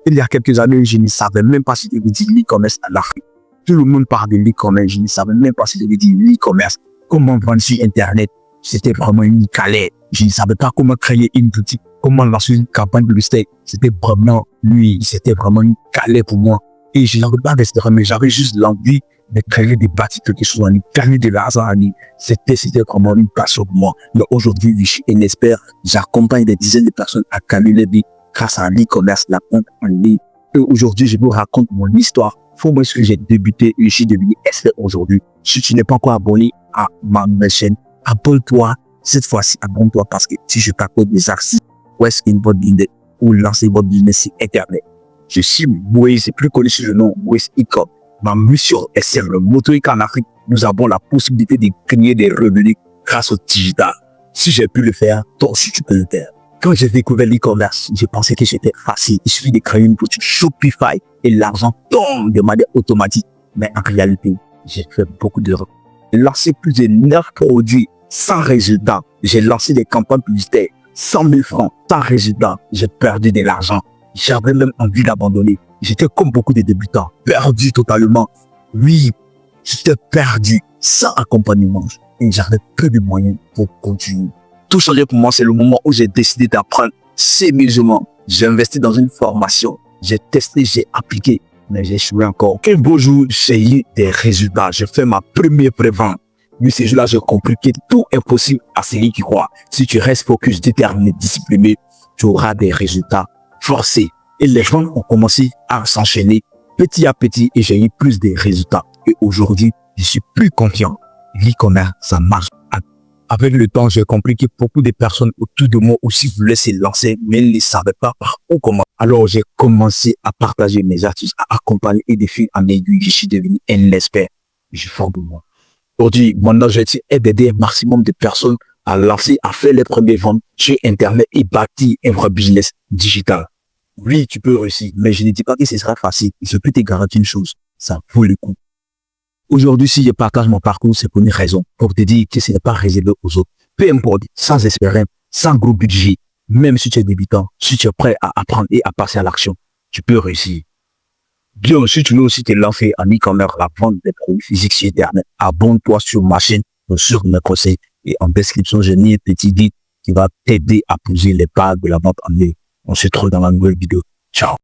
Il y a quelques années, je ne savais même pas si je veux dire l'e-commerce à l'Afrique. Tout le monde parle de l'e-commerce. Je ne savais même pas si je veux dire l'e-commerce. Comment vendre sur Internet. C'était vraiment une galère. Je ne savais pas comment créer une boutique, comment lancer une campagne publicitaire. C'était vraiment une galère pour moi. Et je n'avais pas rester, mais j'avais juste l'envie de créer des bâtis, quelque chose en ligne, gagner de l'argent en ligne. C'était vraiment une passion pour moi. Mais aujourd'hui, je suis un expert. J'accompagne des dizaines de personnes à gagner leur vie grâce à l'e-commerce, la vente en ligne. Et aujourd'hui, je vous raconte mon histoire. Comment est-ce que j'ai débuté et je suis devenu expert aujourd'hui. Si tu n'es pas encore abonné à ma chaîne, abonne-toi. Cette fois-ci, abonne-toi parce que si je t'accorde des accès, où est-ce qu'une bonne idée ou lancer votre business sur Internet. Je suis Moïse, plus connu sous le nom Moïse e-com. Ma mission est simple. Montrer qu'en Afrique, nous avons la possibilité de créer des revenus grâce au digital. Si j'ai pu le faire, toi aussi tu peux le faire. Quand j'ai découvert l'e-commerce, je pensais que c'était facile. Il suffit de créer une boutique Shopify et l'argent tombe de manière automatique. Mais en réalité, j'ai fait beaucoup d'erreurs. J'ai lancé plus de 9 produits sans résultat. J'ai lancé des campagnes publicitaires 100 000 francs sans résultat. J'ai perdu de l'argent. J'avais même envie d'abandonner. J'étais comme beaucoup de débutants, perdu totalement. Oui, j'étais perdu, sans accompagnement. Et j'avais peu de moyens pour continuer. Tout changé pour moi, c'est le moment où j'ai décidé d'apprendre sérieusement. J'ai investi dans une formation. J'ai testé, j'ai appliqué, mais j'ai échoué encore. Un beau jour, j'ai eu des résultats. J'ai fait ma première prévente. Mais ce jour-là, j'ai compris que tout est possible à celui qui croit. Si tu restes focus, déterminé, discipliné, tu auras des résultats forcés. Et les gens ont commencé à s'enchaîner petit à petit et j'ai eu plus de résultats. Et aujourd'hui, je suis plus confiant. L'e-commerce, ça marche. Avec le temps, j'ai compris que beaucoup de personnes autour de moi aussi voulaient se lancer, mais ils ne savaient pas par où commencer. Alors, j'ai commencé à partager mes astuces, à accompagner et de fil en aiguille. Je suis devenu un expert. Je suis fort de moi. Aujourd'hui, mon objectif est d'aider un maximum de personnes à lancer, à faire les premières ventes sur Internet et bâtir un vrai business digital. Oui, tu peux réussir, mais je ne dis pas que ce sera facile. Je peux te garantir une chose, ça vaut le coup. Aujourd'hui, si je partage mon parcours, c'est pour une raison, pour te dire que ce n'est pas réservé aux autres. Peu importe, sans espérance, sans gros budget, même si tu es débutant, si tu es prêt à apprendre et à passer à l'action, tu peux réussir. Bien, si tu veux aussi te lancer en e-commerce, la vente des produits physiques sur Internet, abonne-toi sur ma chaîne, sur mes conseils. Et en description, j'ai mis un petit guide qui va t'aider à poser les pas de la vente en ligne. On se retrouve dans la nouvelle vidéo. Ciao.